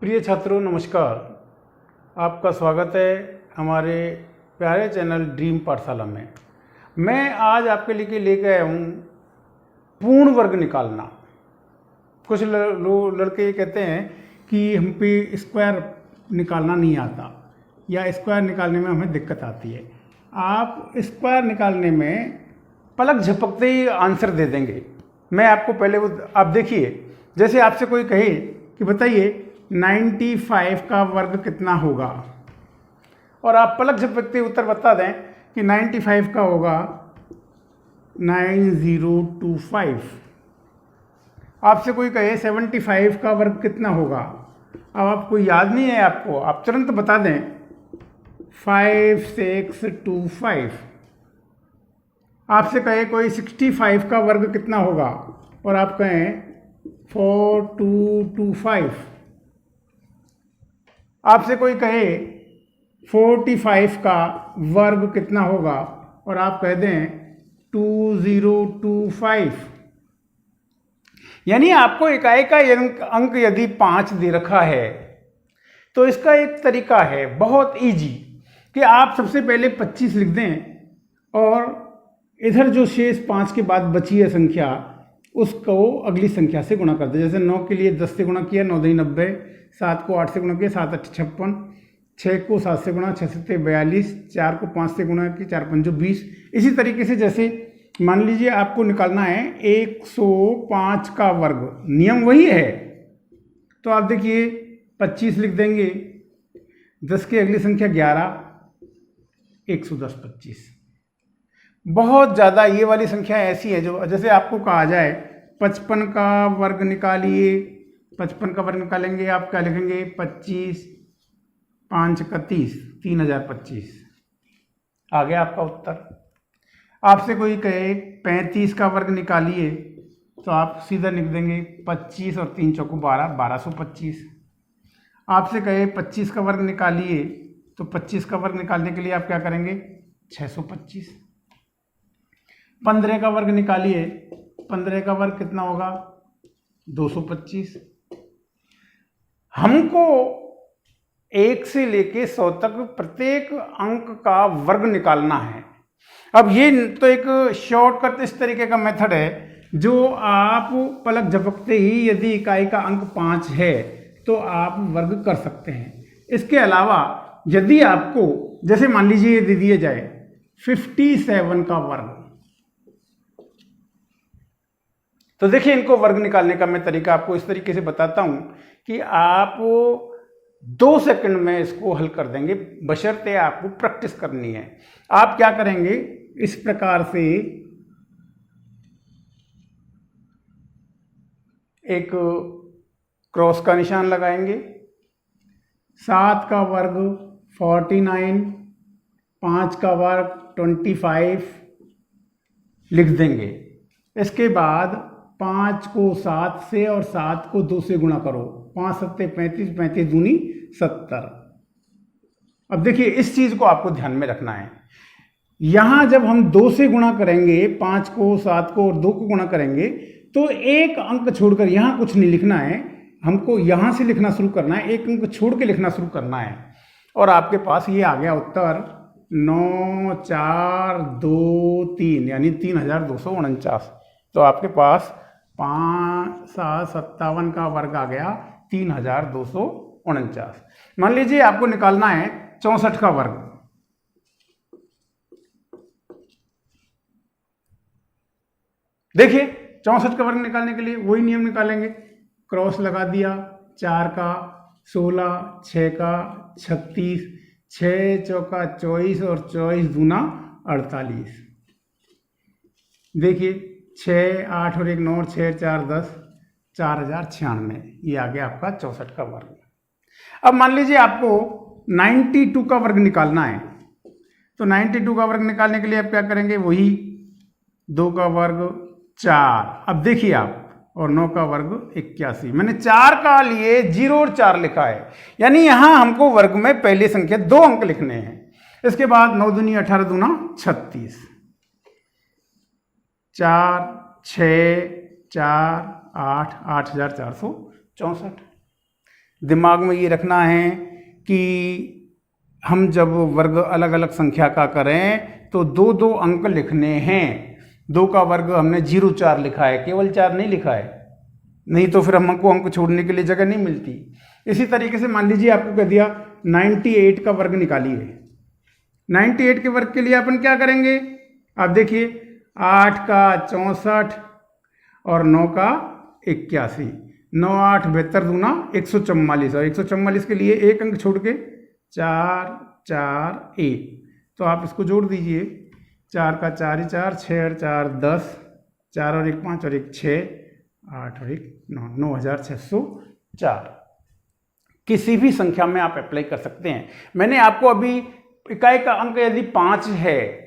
प्रिय छात्रों नमस्कार। आपका स्वागत है हमारे प्यारे चैनल ड्रीम पाठशाला में। मैं आज आपके लिए लेकर आया हूँ पूर्ण वर्ग निकालना। कुछ लड़के ये कहते हैं कि हम पे स्क्वायर निकालना नहीं आता या स्क्वायर निकालने में हमें दिक्कत आती है। आप स्क्वायर निकालने में पलक झपकते ही आंसर दे देंगे। मैं आपको पहले आप देखिए, जैसे आपसे कोई कहे कि बताइए 95 का वर्ग कितना होगा, और आप पलक झपकते उत्तर बता दें कि 95 का होगा 9025। आपसे कोई कहे 75 का वर्ग कितना होगा, अब आपको याद नहीं है, आपको आप तुरंत बता दें 5625। आपसे कहे कोई 65 का वर्ग कितना होगा और आप कहें 4225। आपसे कोई कहे 45 का वर्ग कितना होगा और आप कह दें 2025। यानी आपको इकाई का अंक यदि 5 दे रखा है तो इसका एक तरीका है बहुत इजी कि आप सबसे पहले 25 लिख दें और इधर जो शेष 5 के बाद बची है संख्या उसको अगली संख्या से गुणा कर दे। जैसे 9 के लिए 10 से गुणा किया 9 दूनी 90, 7 को 8 से गुणा किया 7 8 56, 6 को 7 से गुणा 6 7 42, 4 को 5 से गुणा किया 4 5 20। इसी तरीके से जैसे मान लीजिए आपको निकालना है 105 का वर्ग, नियम वही है। तो आप देखिए 25 लिख देंगे, 10 की अगली संख्या 11, 110 25। बहुत ज़्यादा ये वाली संख्या ऐसी है जो जैसे आपको कहा जाए 55 का वर्ग निकालिए, 55 का वर्ग निकालेंगे आप क्या लिखेंगे 25 5 का 30, 3025। आ गया आपका उत्तर। आपसे कोई कहे 35 का वर्ग निकालिए तो आप सीधा लिख देंगे 25 और 3 चौको 12, 1225। आपसे कहे 25 का वर्ग निकालिए तो 25 का वर्ग निकालने के लिए आप क्या करेंगे 625। 15 का वर्ग निकालिए, 15 का वर्ग कितना होगा 225। हमको 1 से लेके 100 तक प्रत्येक अंक का वर्ग निकालना है। अब ये तो एक शॉर्टकट इस तरीके का मेथड है जो आप पलक झपकते ही यदि इकाई का अंक 5 है तो आप वर्ग कर सकते हैं। इसके अलावा यदि आपको जैसे मान लीजिए ये दे दिया जाए 57 का वर्ग, तो देखिए इनको वर्ग निकालने का मैं तरीका आपको इस तरीके से बताता हूं कि आप 2 सेकंड में इसको हल कर देंगे, बशर्ते आपको प्रैक्टिस करनी है। आप क्या करेंगे इस प्रकार से एक क्रॉस का निशान लगाएंगे, 7 का वर्ग 49, 5 का वर्ग 25 लिख देंगे। इसके बाद 5 को 7 से और 7 को 2 से गुणा करो, 5 7 35, 35 दूनी 70। अब देखिए इस चीज को आपको ध्यान में रखना है। यहां जब हम 2 से गुणा करेंगे, 5 को 7 को और 2 को गुणा करेंगे तो एक अंक छोड़कर यहां कुछ नहीं लिखना है, हमको यहां से लिखना शुरू करना है, एक अंक छोड़ के लिखना शुरू करना है। और आपके पास ये आ गया उत्तर 9423 यानी 3249। तो आपके पास 5 7 57 का वर्ग आ गया 3249। मान लीजिए आपको निकालना है 64 का वर्ग। देखिए 64 का वर्ग निकालने के लिए वही नियम निकालेंगे, क्रॉस लगा दिया, 4 का 16, 6 का 36, 6 चौका 24 और 24 दूना 48। देखिए 6 8 और 1 9, 6 4 10, 4096। ये आ गया आपका 64 का वर्ग। अब मान लीजिए आपको 92 का वर्ग निकालना है, तो 92 का वर्ग निकालने के लिए आप क्या करेंगे, वही 2 का वर्ग 4। अब देखिए आप, और 9 का वर्ग 81। मैंने 4 का लिए 0 और 4 लिखा है, यानी यहां हमको वर्ग में पहली संख्या 2 अंक लिखने हैं। इसके बाद 9 दूनी 18 दूना 36, 4 6 4 8, 8464। दिमाग में ये रखना है कि हम जब वर्ग अलग अलग संख्या का करें तो दो दो अंक लिखने हैं। 2 का वर्ग हमने 0,4 लिखा है, केवल 4 नहीं लिखा है, नहीं तो फिर हमको अंक छोड़ने के लिए जगह नहीं मिलती। इसी तरीके से मान लीजिए आपको कह दिया 98 का वर्ग निकालिए। 98 के वर्ग के लिए अपन क्या करेंगे, आप देखिए 8 का 64 और 9 का 81, 9 8 72 दूना 144, और 144 के लिए एक अंक छोड़ के 4 4 1, तो आप इसको जोड़ दीजिए। 4 का 4 ही 4, 6 और 4 10, 4 और 1 5 और 1 6, 8 और 1 9, 9604। किसी भी संख्या में आप अप्लाई कर सकते हैं। मैंने आपको अभी इकाई का अंक यदि 5 है,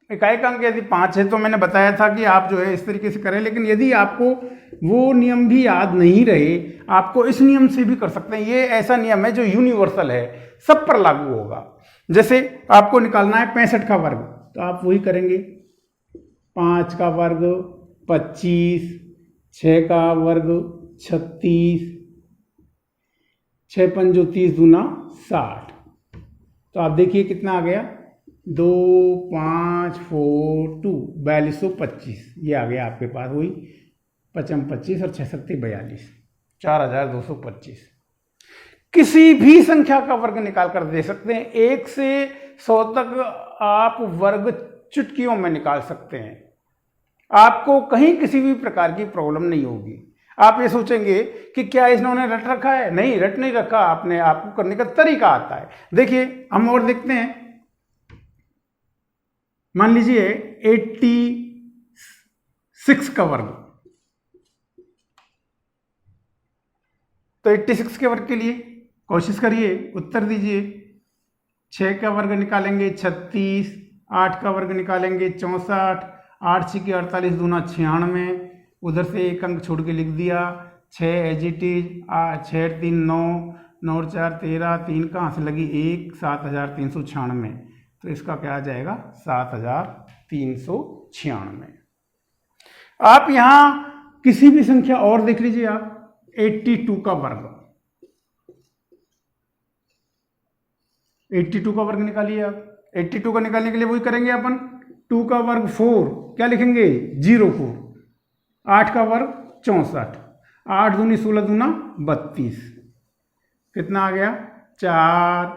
इकाई का अंक यदि 5 है तो मैंने बताया था कि आप जो है इस तरीके से करें, लेकिन यदि आपको वो नियम भी याद नहीं रहे, आपको इस नियम से भी कर सकते हैं। ये ऐसा नियम है जो यूनिवर्सल है, सब पर लागू होगा। जैसे आपको निकालना है 65 का वर्ग, तो आप वही करेंगे। 5 का वर्ग 25, 6 का वर्ग 36, 6 पंजो 30 दूना 60, तो आप देखिए कितना आ गया, 2 5 4 2 4225, ये आ गया आपके पास। वही 55 25 और 6 सत्ती 42, 4225। किसी भी संख्या का वर्ग निकाल कर दे सकते हैं। 1 से 100 तक आप वर्ग चुटकियों में निकाल सकते हैं, आपको कहीं किसी भी प्रकार की प्रॉब्लम नहीं होगी। आप ये सोचेंगे कि क्या इन्होंने रट रखा है, नहीं रट नहीं रखा, आपने आपको करने का तरीका आता है। देखिए हम और देखते हैं, मान लीजिए 86 का वर्ग, तो 86 के वर्ग के लिए कोशिश करिए, उत्तर दीजिए। 6 का वर्ग निकालेंगे 36, 8 का वर्ग निकालेंगे 64, 8 6 48 दूना 96, उधर से एक अंक छोड़ के लिख दिया। 6 एज इट इज, 6 3 9, 9 4 13, 3 कहाँ से लगी 1, 7396, तो इसका क्या आ जाएगा 7396। आप यहाँ किसी भी संख्या और देख लीजिए, आप 82 का वर्ग, 82 का वर्ग निकालिए आप। 82 का निकालने के लिए वही करेंगे अपन, 2 का वर्ग 4, क्या लिखेंगे 04, 8 का वर्ग 64, 8 दूनी 16 दूना 32, कितना आ गया 4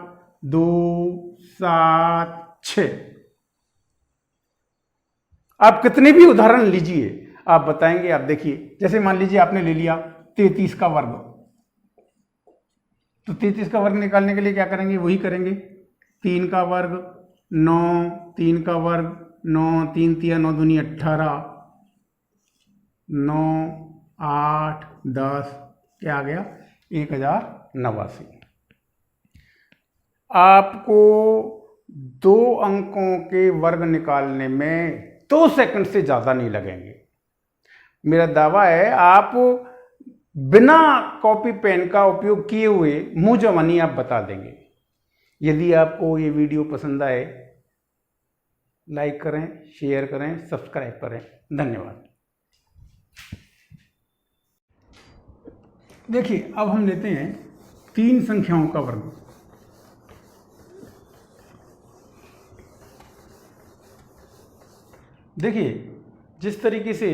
2 7 6। आप कितने भी उदाहरण लीजिए, आप बताएंगे। आप देखिए, जैसे मान लीजिए आपने ले लिया 33 का वर्ग, तो 33 का वर्ग निकालने के लिए क्या करेंगे, वही करेंगे। 3 का वर्ग 9, 3 का वर्ग 9, 3 3 9 दूनी 18, 9 8 10, क्या आ गया 1089। आपको 2 अंकों के वर्ग निकालने में 2 सेकंड से ज़्यादा नहीं लगेंगे। मेरा दावा है, आप बिना कॉपी पेन का उपयोग किए हुए मुंह जवानी आप बता देंगे। यदि आपको ये वीडियो पसंद आए, लाइक करें, शेयर करें, सब्सक्राइब करें। धन्यवाद। देखिए अब हम लेते हैं 3 संख्याओं का वर्ग। देखिए जिस तरीके से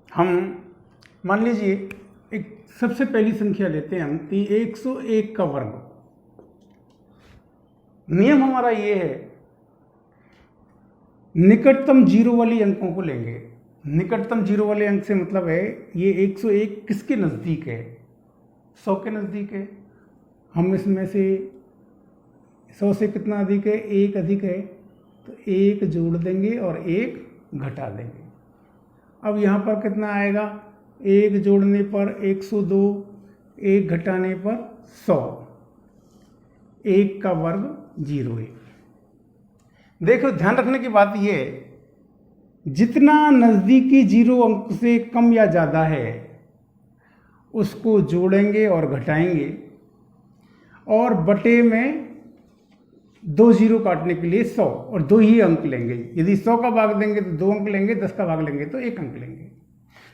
हम, मान लीजिए एक सबसे पहली संख्या लेते हैं हम 101 का वर्ग। नियम हमारा ये है, निकटतम 0 वाली अंकों को लेंगे। निकटतम 0 वाले अंक से मतलब है ये 101 किसके नज़दीक है, 100 के नज़दीक है। हम इसमें से 100 से कितना अधिक है, 1 अधिक है, तो 1 जोड़ देंगे और 1 घटा देंगे। अब यहाँ पर कितना आएगा, 1 जोड़ने पर 102, 1 घटाने पर 100, 1 का वर्ग 01। देखो ध्यान रखने की बात यह है, जितना नज़दीकी 0 अंक से कम या ज़्यादा है उसको जोड़ेंगे और घटाएंगे, और बटे में 2 0 काटने के लिए 100 और 2 ही अंक लेंगे। यदि 100 का भाग देंगे तो 2 अंक लेंगे, 10 का भाग लेंगे तो 1 अंक लेंगे।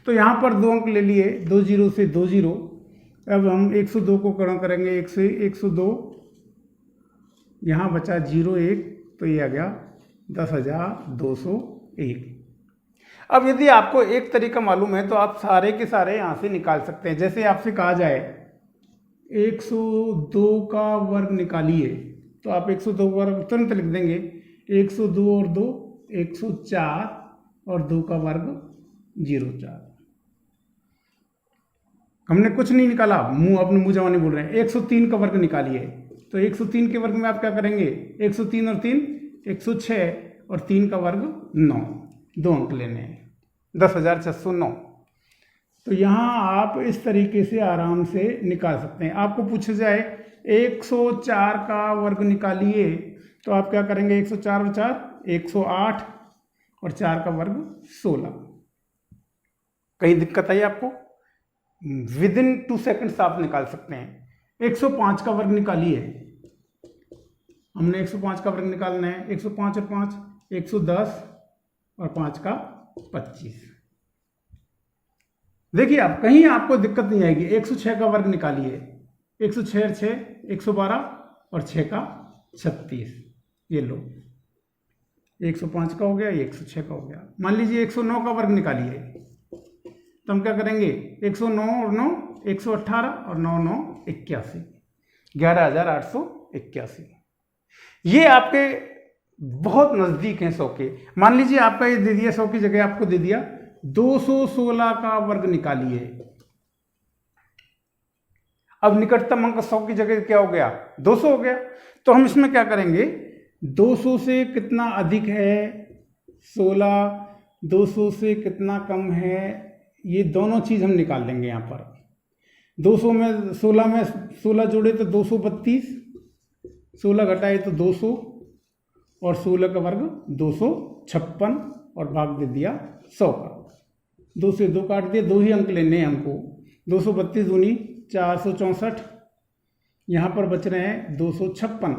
तो यहाँ पर 2 अंक ले लिए, 2 0 से 2 0, अब हम 102 को गुणा करेंगे 1 से, 102 यहाँ बचा 01, तो ये आ गया 10,201। अब यदि आपको एक तरीका मालूम है तो आप सारे के सारे यहाँ से निकाल सकते हैं। जैसे आपसे कहा जाए 102 का वर्ग निकालिए, तो आप 102 वर्ग तुरंत लिख देंगे। 102 और 2 104 और 2 का वर्ग 04। हमने कुछ नहीं निकाला, अपने मुंह जमा नहीं बोल रहे हैं। 103 का वर्ग निकालिए, तो 103 के वर्ग में आप क्या करेंगे? 103 और 3 106 और 3 का वर्ग 9, 2 अंक लेने हैं, 10,609। तो यहाँ आप इस तरीके से आराम से निकाल सकते हैं। आपको पूछा जाए 104 का वर्ग निकालिए, तो आप क्या करेंगे? 104 और 4 108 और 4 का वर्ग 16। कहीं दिक्कत आई आपको? विद इन 2 सेकेंड्स आप निकाल सकते हैं। 105 का वर्ग निकालिए, हमने 105 का वर्ग निकालना है। 105 और 5 110 और 5 का 25। देखिए आप कहीं आपको दिक्कत नहीं आएगी। 106 का वर्ग निकालिए, 106 और 6 112 और 6 का 36। ये लो, 105 का हो गया, ये 106 का हो गया। मान लीजिए 109 का वर्ग निकालिए, तो हम क्या करेंगे? 109 और 9 118 और 9 9 81, 11,881। ये आपके बहुत नज़दीक हैं 100 के। मान लीजिए आपका ये दे दिया 100 की जगह आपको दे दिया 216 का वर्ग निकालिए। अब निकटतम अंक 100 की जगह क्या हो गया? 200 हो गया। तो हम इसमें क्या करेंगे? 200 से कितना अधिक है 16, 200 से कितना कम है, ये दोनों चीज़ हम निकाल लेंगे। यहाँ पर 200 में 16 जोड़े तो 232, 16 घटाए तो 200 और 16 का वर्ग 256 और भाग दे दिया 100 का। 2 से 2 काट दिए, 2 ही अंक लेने हैं हमको। 232 दूनी 464, यहाँ पर बच रहे हैं 256,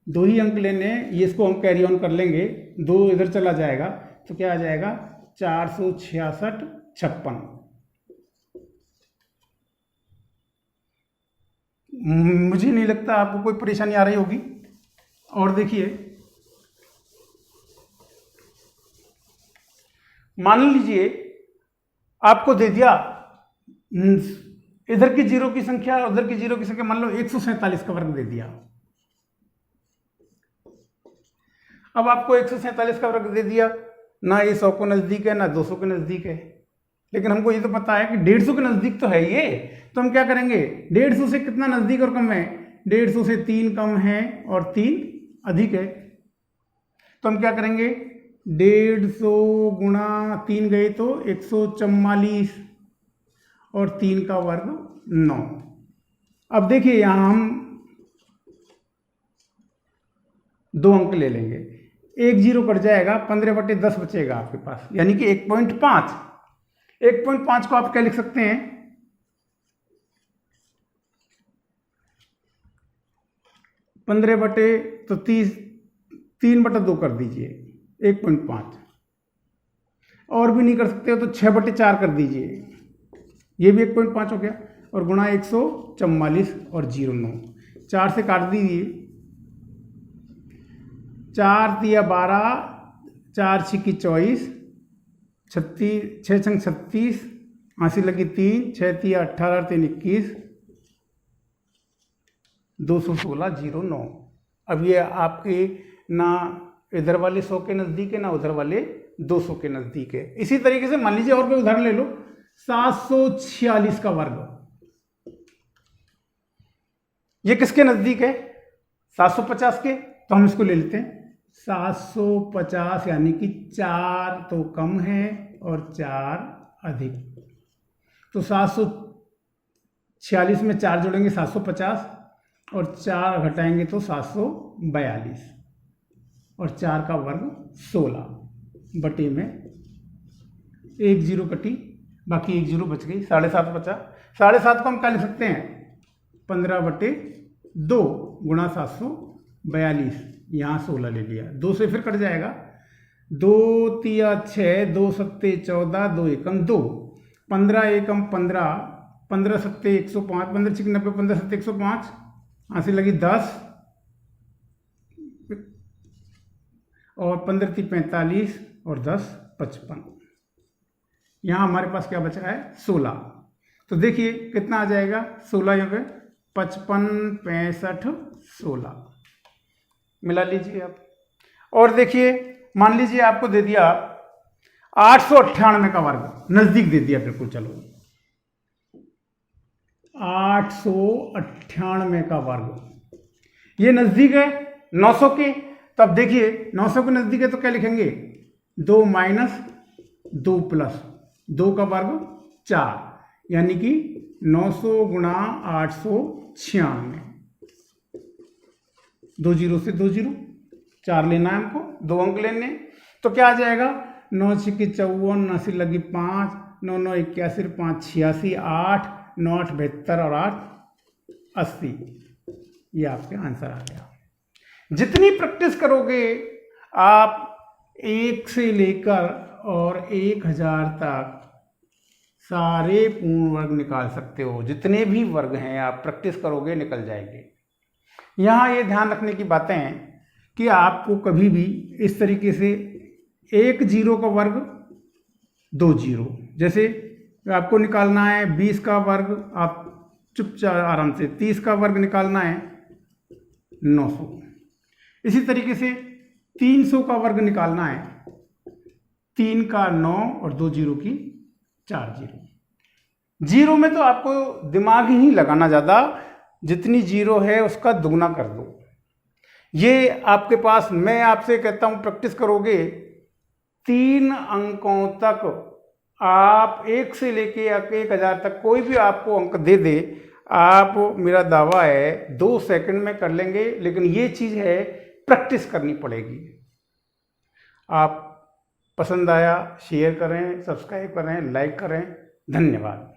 2 ही अंक लेने हैं। ये इसको हम कैरी ऑन कर लेंगे, 2 इधर चला जाएगा तो क्या आ जाएगा? 466 56। मुझे नहीं लगता आपको कोई परेशानी आ रही होगी। और देखिए, मान लीजिए आपको दे दिया इधर की जीरो की संख्या और उधर की जीरो की संख्या, मान लो 147 का वर्ग दे दिया। अब आपको 147 का वर्ग दे दिया, ना ये 100 को नजदीक है ना 200 के नजदीक है, लेकिन हमको ये तो पता है कि 150 के नजदीक तो है ये। तो हम क्या करेंगे? 150 से कितना नजदीक और कम है? 150 से 3 कम है और 3 अधिक है। तो हम क्या करेंगे? 150 गुणा 3 गए तो 144 और 3 का वर्ग 9। अब देखिए यहाँ हम 2 अंक ले लेंगे, 1 जीरो कट जाएगा, 15/10 बचेगा आपके पास, यानी कि 1.5। 1.5 को आप क्या लिख सकते हैं? 15/30 3/2 कर दीजिए, 1.5। और भी नहीं कर सकते हो तो 6/4 कर दीजिए, ये भी 1.5 हो गया। और गुणा 144 और 09, 4 से काट दीजिए, 4 तिया 12, 4 छिकी 24, 36, 6 छंग 36, 80 लगी 3, 6 तिया 18, 3 21, 216 09। अब ये आपके ना इधर वाले 100 के नज़दीक है ना उधर वाले 200 के नज़दीक है। इसी तरीके से मान लीजिए और कोई उदाहरण ले लो, 746 का वर्ग, ये किसके नज़दीक है? 750 के। तो हम इसको ले लेते हैं 750, यानी कि 4 तो कम है और 4 अधिक। तो 746 में 4 जोड़ेंगे 750 और 4 घटाएंगे तो 742 और 4 का वर्ग 16 बटे में 1 जीरो कटी, बाकी 1 जीरो बच गई, 7.5 बचा। 7.5 को हम क्या लिख सकते हैं? 15/2 गुणा 742, यहाँ 16 ले लिया, 2 से फिर कट जाएगा, 2 तिया 6, 2 सत्ते 14, 2 एकम 2, 15 एकम 15, 15 सत्ते 105, 15 छिक 90, 15 सत्ते 105, यहाँ से लगी 10 और 15 × 45 और 10 55। यहाँ हमारे पास क्या बचा है 16। तो देखिए कितना आ जाएगा 16 यहाँ पे 55 65 16 मिला लीजिए आप। और देखिए मान लीजिए आपको दे दिया 898 का वर्ग, नजदीक दे दिया बिल्कुल, चलो 898 का वर्ग, ये नजदीक है 900 के। तब देखिए 900 के नजदीक है तो क्या लिखेंगे 2 - 2 + 2 का वर्ग 4, यानी कि 900 × 896, 2 0 से 2 0, 4 लेना है हमको, 2 अंक लेने। तो क्या आ जाएगा 9 × 6 = 54, 80 लगी 5, 9 9 81, 5 86, 8 9 8 72 और 8 80। ये आपके आंसर आ गया। जितनी प्रैक्टिस करोगे आप 1 से लेकर और 1000 तक सारे पूर्ण वर्ग निकाल सकते हो। जितने भी वर्ग हैं आप प्रैक्टिस करोगे निकल जाएंगे। यहाँ ये ध्यान रखने की बातें हैं कि आपको कभी भी इस तरीके से 1 0 का वर्ग 2 0, जैसे आपको निकालना है 20 का वर्ग, आप चुपचाप आराम से 30 का वर्ग निकालना है 900। इसी तरीके से 300 का वर्ग निकालना है 3 का 9 और 2 0 की 4 0। जीरो में तो आपको दिमाग ही नहीं लगाना ज़्यादा, जितनी जीरो है उसका दुगना कर दो। ये आपके पास, मैं आपसे कहता हूँ प्रैक्टिस करोगे 3 अंकों तक, आप 1 से लेके 1000 तक कोई भी आपको अंक दे दे, आप, मेरा दावा है 2 सेकंड में कर लेंगे। लेकिन ये चीज़ है प्रैक्टिस करनी पड़ेगी। आप पसंद आया शेयर करें, सब्सक्राइब करें, लाइक करें। धन्यवाद।